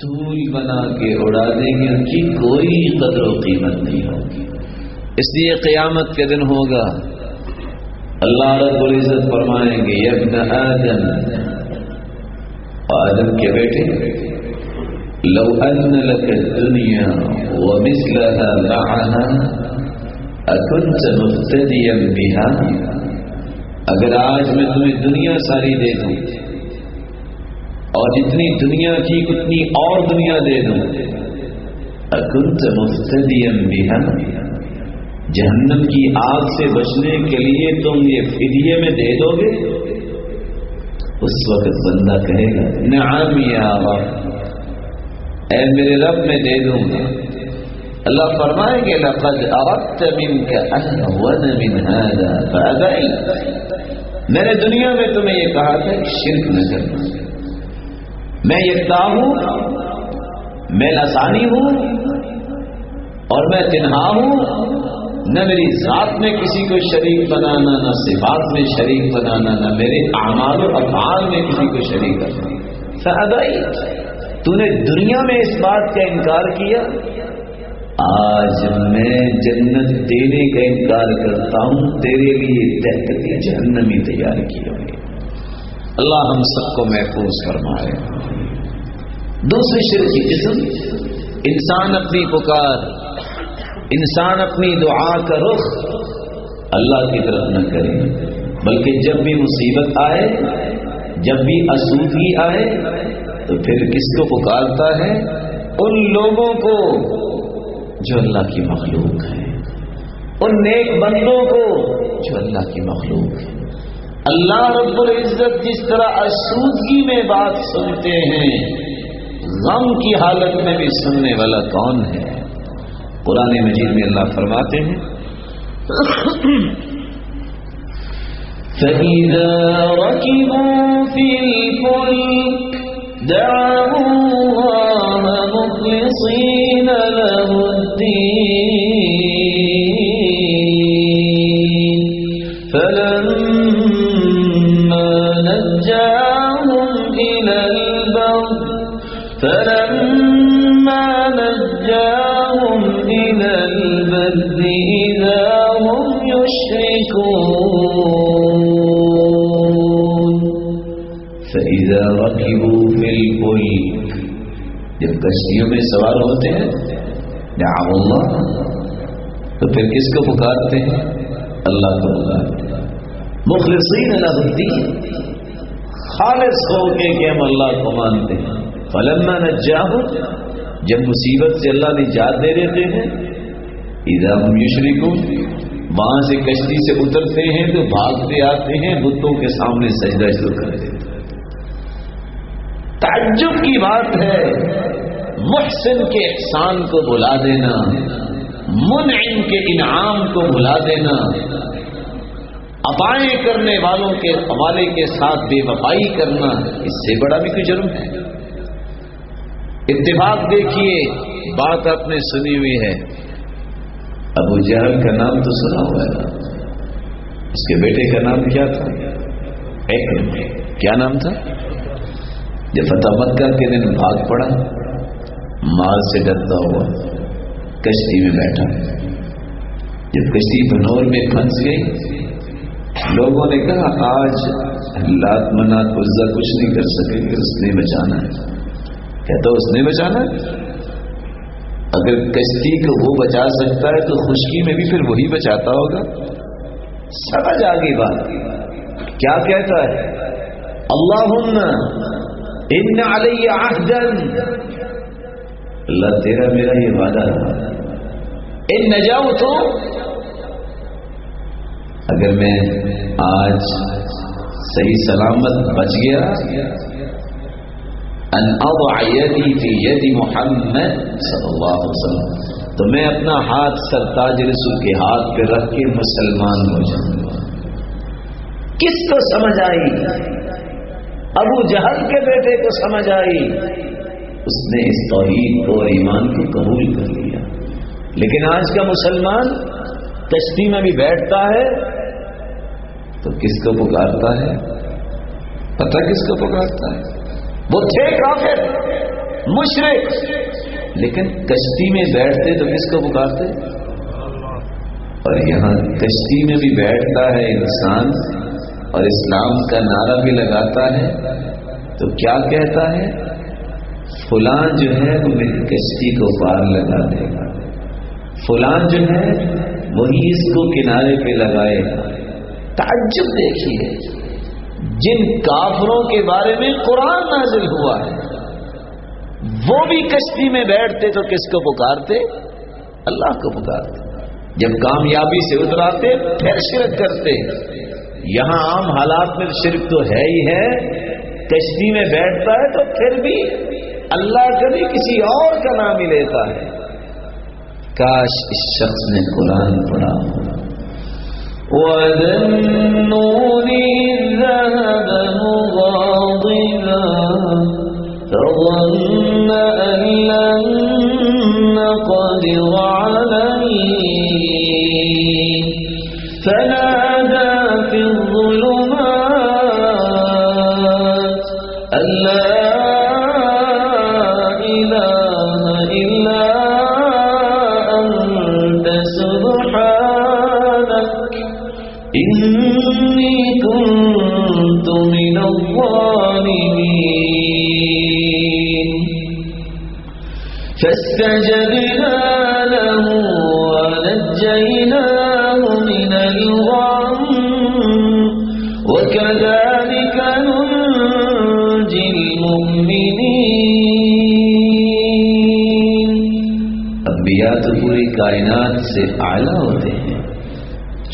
دھول بنا کے اڑا دیں گے، ان کی کوئی قدر و قیمت نہیں ہوگی۔ اس لیے قیامت کے دن ہوگا، اللہ رب العزت فرمائیں گے یا ابن آدم، آدم کے بیٹے، لو ان لك الدنيا ومثلها معها اكنت مفتديا بها، اگر آج میں تمہیں دنیا ساری دے دوں اور جتنی دنیا کی اتنی اور دنیا دے دوں، اكنت مفتديا بها، جہنم کی آگ سے بچنے کے لیے تم یہ فدیے میں دے دو گے؟ اس وقت بندہ کہے گا نعم یا رب، اے میرے رب میں دے دوں گا۔ اللہ فرمائیں گے لقد اردت منك اهون من هذا فابيت، میں نے دنیا میں تمہیں یہ کہا تھا کہ شرک نہ کرنا، میں یکتا ہوں، میں لسانی ہوں اور میں تنہا ہوں، نہ میری ذات میں کسی کو شریک بنانا، نہ صفات میں شریک بنانا، نہ میرے اعمال و افعال میں کسی کو شریک کرنا۔ فابیت، تو نے دنیا میں اس بات کا انکار کیا، آج میں جنت دینے کا انکار کرتا ہوں، تیرے لیے تحت جہنمی تیار کی ہوئی۔ اللہ ہم سب کو محفوظ فرمائے۔ دوسری شرک کی قسم، انسان اپنی پکار، انسان اپنی دعا کا رخ اللہ کی طرف نہ کرے، بلکہ جب بھی مصیبت آئے، جب بھی آسودگی آئے تو پھر کس کو پکارتا ہے؟ ان لوگوں کو جو اللہ کی مخلوق ہیں، ان نیک بندوں کو جو اللہ کی مخلوق ہیں۔ اللہ رب العزت جس طرح آسودگی میں بات سنتے ہیں، غم کی حالت میں بھی سننے والا کون ہے؟ قرآن مجید میں اللہ فرماتے ہیں فَإِذَا رَكِبُوا فِي الْفُلْكِ دَعَوُا اللَّهَ مُخْلِصِينَ لَهُ الدِّينَ فَلَمَّا نَجَّاهُمْ إِلَى الْبَرِّ إِذَا هُمْ يُشْرِكُونَ فَإِذَا رَكِبُوا فِي الْفُلْكِ، جب کشتیوں میں سوار ہوتے ہیں، دعوا اللہ، تو پھر کس کو پکارتے ہیں؟ اللہ کو پکارتے ہیں، مخلصین لہ الدین، خالص ہو کے کہ ہم اللہ کو مانتے ہیں۔ فلما نجاہم، جب مصیبت سے اللہ نجات دے دیتے ہیں، اذا ہم یشرکون، وہاں سے کشتی سے اترتے ہیں تو بھاگتے آتے ہیں، بتوں کے سامنے سجدہ شروع کر دیتے ہیں۔ تعجب کی بات ہے، محسن کے احسان کو بھلا دینا، منعم کے انعام کو بھلا دینا، عطائیں کرنے والوں کے حوالے کے ساتھ بے وفائی کرنا، اس سے بڑا بھی کوئی جرم ہے؟ اتفاق دیکھیے، بات آپ نے سنی ہوئی ہے، ابو جہل کا نام تو سنا ہوا ہے، اس کے بیٹے کا نام کیا تھا؟ اکرم۔ کیا نام تھا؟ جب فتح مکہ کے دن بھاگ پڑا، مال سے ڈرتا ہوا کشتی میں بیٹھا، جب کشتی بنور میں پھنس گئی، لوگوں نے کہا آج لات منات عزا کچھ نہیں کر سکے گے، اس نے بچانا ہے۔ کہتا اس نے بچانا ہے؟ اگر کشتی کو وہ بچا سکتا ہے تو خشکی میں بھی پھر وہی بچاتا ہوگا۔ سمجھ آ گئی بات، کیا کہتا ہے؟ اللہم ان علی عہدا، اللہ تیرا میرا یہ وعدہ رہا، ان نجاؤت، اگر میں آج صحیح سلامت بچ گیا، ان اضع یدی فی ید محمد صلی اللہ علیہ وسلم، تو میں اپنا ہاتھ سرتاج رسول کے ہاتھ پہ رکھ کے مسلمان ہو جاؤں گا۔ کس کو سمجھ آئی؟ ابو جہل کے بیٹے کو سمجھ آئی، اس نے اس توحید کو اور ایمان کو قبول کر لیا۔ لیکن آج کا مسلمان کشتی میں بھی بیٹھتا ہے تو کس کو پکارتا ہے؟ پتہ کس کو پکارتا ہے؟ وہ تھے کافر، مشرک، لیکن کشتی میں بیٹھتے تو کس کو پکارتے؟ اور یہاں کشتی میں بھی بیٹھتا ہے انسان اور اسلام کا نعرہ بھی لگاتا ہے، تو کیا کہتا ہے؟ فلاں جو ہے وہ میری کشتی کو پار لگا دے گا، فلاں جو ہے وہی اس کو کنارے پہ لگائے گا۔ تعجب دیکھیے، جن کافروں کے بارے میں قرآن نازل ہوا ہے وہ بھی کشتی میں بیٹھتے تو کس کو پکارتے؟ اللہ کو پکارتے۔ جب کامیابی سے اتراتے پھر شرک کرتے۔ یہاں عام حالات میں شرک تو ہے ہی ہے، کشتی میں بیٹھتا ہے تو پھر بھی اللہ کبھی کسی اور کا نام ہی لیتا ہے۔ کاش اس شخص نے قرآن پڑھا ہو۔ وَذَنُّونِ ذَهَبَ مُغَاضِبًا فَظَنَّ أَن لَّن نَّقْدِرَ عَلَيْهِ فَنَادَىٰ فِي الظُّلُمَاتِ أَن لَّا إِلَٰهَ إِلَّا أَنتَ سُبْحَانَكَ إِنِّي كُنتُ مِنَ الظَّالِمِينَ فَاسْتَجَبْنَا لَهُ وَنَجَّيْنَاهُ مِنَ الْغَمِّ وَكَذَلِكَ نُنجِي الْمُؤْمِنِينَ۔ انبیاء تو پوری کائنات سے اعلیٰ ہوتے ہیں،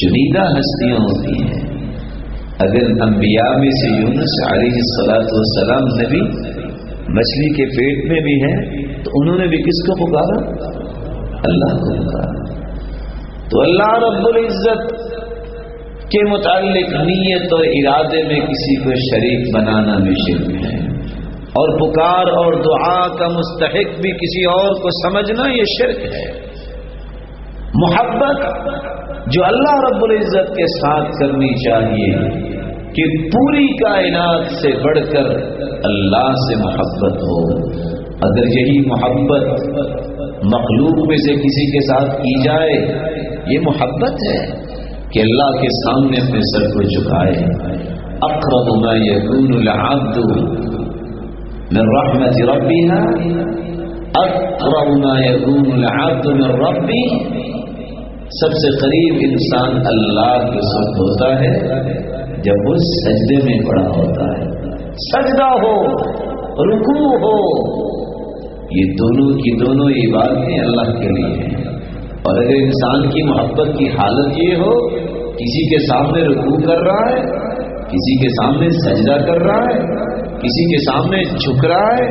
چنیدہ ہستیاں ہوتی ہیں۔ اگر انبیاء میں سے یونس علیہ السلام نبی مچھلی کے پیٹ میں بھی ہیں تو انہوں نے بھی کس کو پکارا؟ اللہ کو پکارا۔ تو اللہ رب العزت کے متعلق نیت اور ارادے میں کسی کو شریک بنانا بھی شرک ہے، اور پکار اور دعا کا مستحق بھی کسی اور کو سمجھنا یہ شرک ہے۔ محبت جو اللہ رب العزت کے ساتھ کرنی چاہیے کہ پوری کائنات سے بڑھ کر اللہ سے محبت ہو۔ اگر یہی محبت مخلوق میں سے کسی کے ساتھ کی جائے، یہ محبت ہے کہ اللہ کے سامنے اپنے سر کو جھکائے۔ اقرب ما یکون العبد من رحمت ربها اقرب ما یکون العبد من ربه، سب سے قریب انسان اللہ کے ساتھ ہوتا ہے جب وہ سجدے میں پڑا ہوتا ہے۔ سجدہ ہو، رکوع ہو، یہ دونوں کی دونوں عبادتیں اللہ کے لیے ہیں۔ اور اگر انسان کی محبت کی حالت یہ ہو، کسی کے سامنے رکوع کر رہا ہے، کسی کے سامنے سجدہ کر رہا ہے، کسی کے سامنے جھک رہا ہے،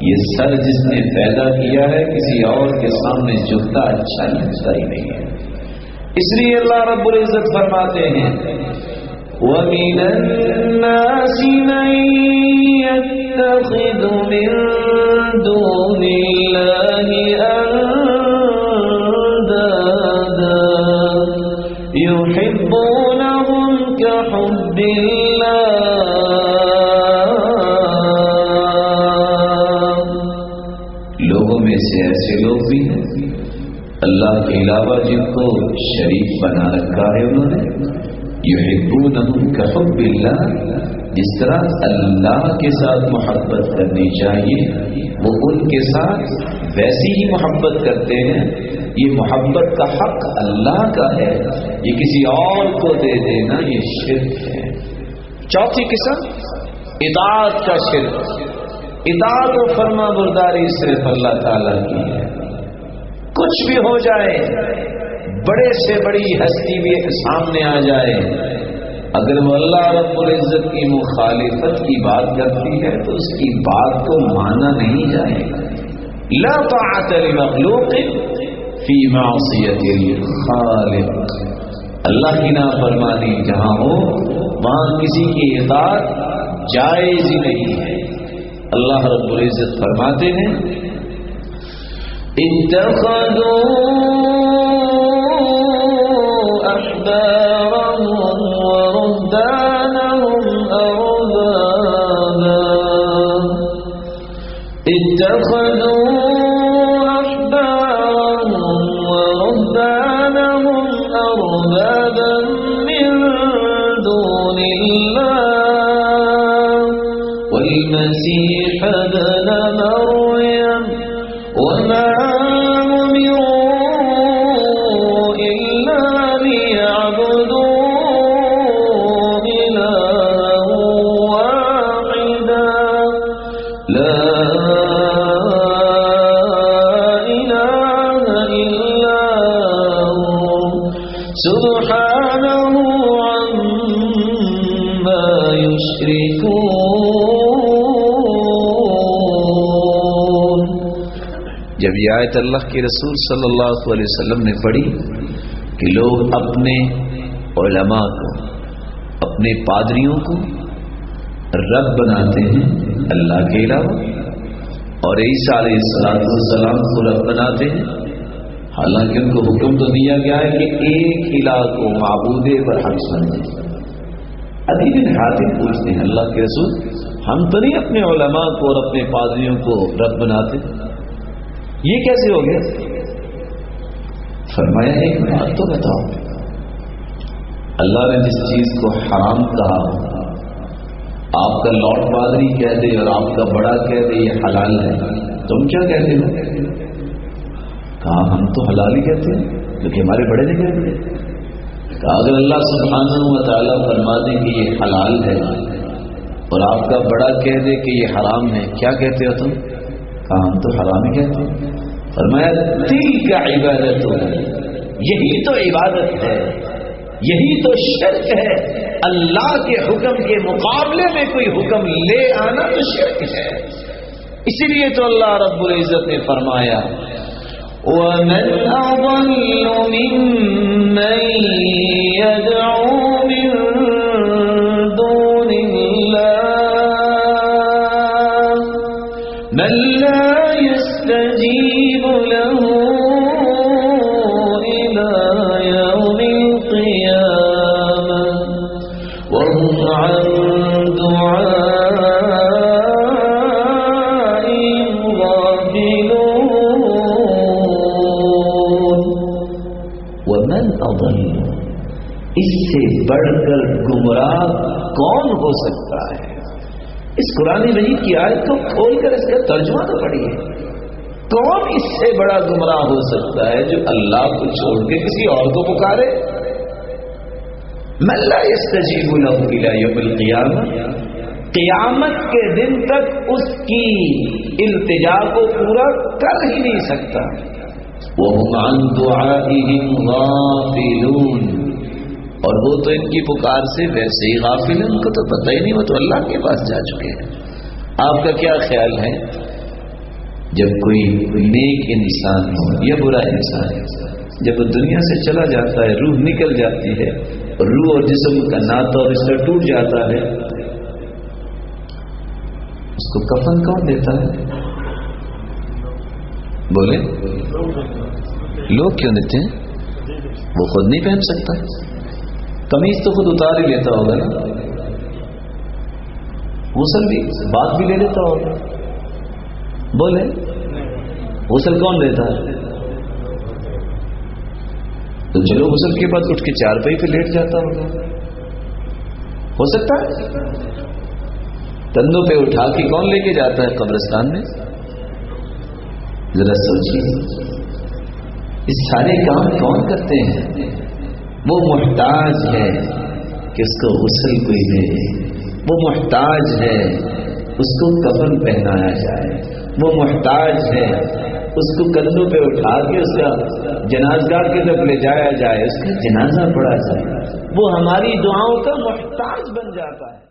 یہ سر جس نے پیدا کیا ہے کسی اور کے سامنے جھکتا اچھا لگتا ہی نہیں ہے۔ اس لیے اللہ رب العزت فرماتے ہیں وَمِنَ النَّاسِ مَن يَتَّخِذُ مِن دُونِ اللَّهِ أَندَادًا يُحِبُّونَهُمْ كَحُبِّ اللَّهِ۔ لوگوں میں سے ایسے لوگ بھی ہیں اللہ کے علاوہ جن کو شریک بنا رکھا ہے انہوں نے، یحبونہم کحب اللہ، جس طرح اللہ کے ساتھ محبت کرنی چاہیے وہ ان کے ساتھ ویسی ہی محبت کرتے ہیں۔ یہ محبت کا حق اللہ کا ہے، یہ کسی اور کو دے دینا یہ شرک ہے۔ چوتھی قسم اطاعت کا شرک۔ اطاعت و فرما برداری صرف اللہ تعالیٰ کی ہے۔ کچھ بھی ہو جائے، بڑے سے بڑی ہستی بھی سامنے آ جائے، اگر وہ اللہ رب العزت کی مخالفت کی بات کرتی ہے تو اس کی بات کو مانا نہیں جائے گا۔ لا طاعت لمخلوق فی معصیت الخالق، اللہ کی نافرمانی جہاں ہو وہاں کسی کی اطاعت جائز ہی نہیں ہے۔ اللہ رب العزت فرماتے ہیں اتخذوا احبارهم ورهبانهم اربابا اتخذوا أحبارهم ورهبانهم أربابا من دون الله والمسيح ابن مريم وما أمروا إلا ليعبدوا إلها واحدا لا إله إلا هو سبحانه عما يشركون. جب یہ آیت اللہ کے رسول صلی اللہ علیہ وسلم نے پڑھی کہ لوگ اپنے علماء کو، اپنے پادریوں کو رب بناتے ہیں اللہ کے علاوہ، اور عیسیٰ علیہ السلام کو رب بناتے ہیں، حالانکہ ان کو حکم تو دیا گیا ہے کہ ایک الہ کو معبود برحق سمجھیں. عدی بن حاتم پوچھتے ہیں اللہ کے رسول ہم تو نہیں اپنے علماء کو اور اپنے پادریوں کو رب بناتے، یہ کیسے ہو گیا؟ فرمایا ایک بات تو بتاؤ، اللہ نے جس چیز کو حرام کہا آپ کا لوٹ پادری کہہ دے اور آپ کا بڑا کہہ دے یہ حلال ہے، تم کیا کہتے ہو؟ کہا ہم تو حلال ہی کہتے ہیں کیونکہ ہمارے بڑے نے کہہ دیا. کہا اگر اللہ سبحانہ و تعالیٰ فرما دے کہ یہ حلال ہے اور آپ کا بڑا کہہ دے کہ یہ حرام ہے، کیا کہتے ہو تم؟ کہا ہم تو حرام ہی کہتے ہیں. فرمایا دل کا عبادت ہو، یہی تو عبادت ہے، یہی تو شرک ہے. اللہ کے حکم کے مقابلے میں کوئی حکم لے آنا تو شرک ہے. اسی لیے تو اللہ رب العزت نے فرمایا وَمَنْ أَضَلُّ مِمَّنْ يَدْعُو مِن دُونِ اللَّهِ مَنْ لَا يَسْتَجِيبُ لَهُ إِلَى يَوْمِ الْقِيَامَةِ وَهُمْ عَنْ دُعَائِهِمْ غَافِلُونَ. وَمَنْ أَضَلُّ، اس سے بڑھ کر گمراہ کون ہو سکتا ہے؟ اس قرآن مجید کی آیت کو کھول کر اس کا ترجمہ تو پڑھیے. کون اس سے بڑا گمراہ ہو سکتا ہے جو اللہ کو چھوڑ کے کسی اور کو پکارے؟ من لا يستجیب له الى یوم القیامہ، قیامت کے دن تک اس کی التجا کو پورا کر ہی نہیں سکتا. وَهُمْ عَنْ دُعَائِهِمْ غَافِلُونَ، اور وہ تو ان کی پکار سے ویسے ہی غافل ہیں، ان کو تو پتہ ہی نہیں، وہ تو اللہ کے پاس جا چکے ہیں. آپ کا کیا خیال ہے جب کوئی نیک انسان ہو یا برا انسان جب وہ دنیا سے چلا جاتا ہے، روح نکل جاتی ہے، روح اور جسم کا ناتا اور رشتہ ٹوٹ جاتا ہے، اس کو کفن کون دیتا ہے؟ بولے لوگ کیوں دیتے ہیں؟ وہ خود نہیں پہن سکتا، قمیض تو خود اتار ہی لیتا ہوگا نا، غسل بھی بات بھی لے لیتا ہوگا. بولے غسل کون دیتا ہے؟ تو چلو غسل کے بعد اٹھ کے چارپائی پہ لیٹ جاتا ہوگا، ہو سکتا ہے. کندھوں پہ اٹھا کے کون لے کے جاتا ہے قبرستان میں؟ ذرا سوچیے، اس سارے کام کون کرتے ہیں؟ وہ محتاج ہے کہ اس کو غسل کوئی دے، وہ محتاج ہے اس کو کفن پہنایا جائے، وہ محتاج ہے اس کو کندھوں پہ اٹھا کے اس کا جنازگاہ کی طرف لے جایا جائے، اس کا جنازہ پڑھا جائے. وہ ہماری دعاؤں کا محتاج بن جاتا ہے.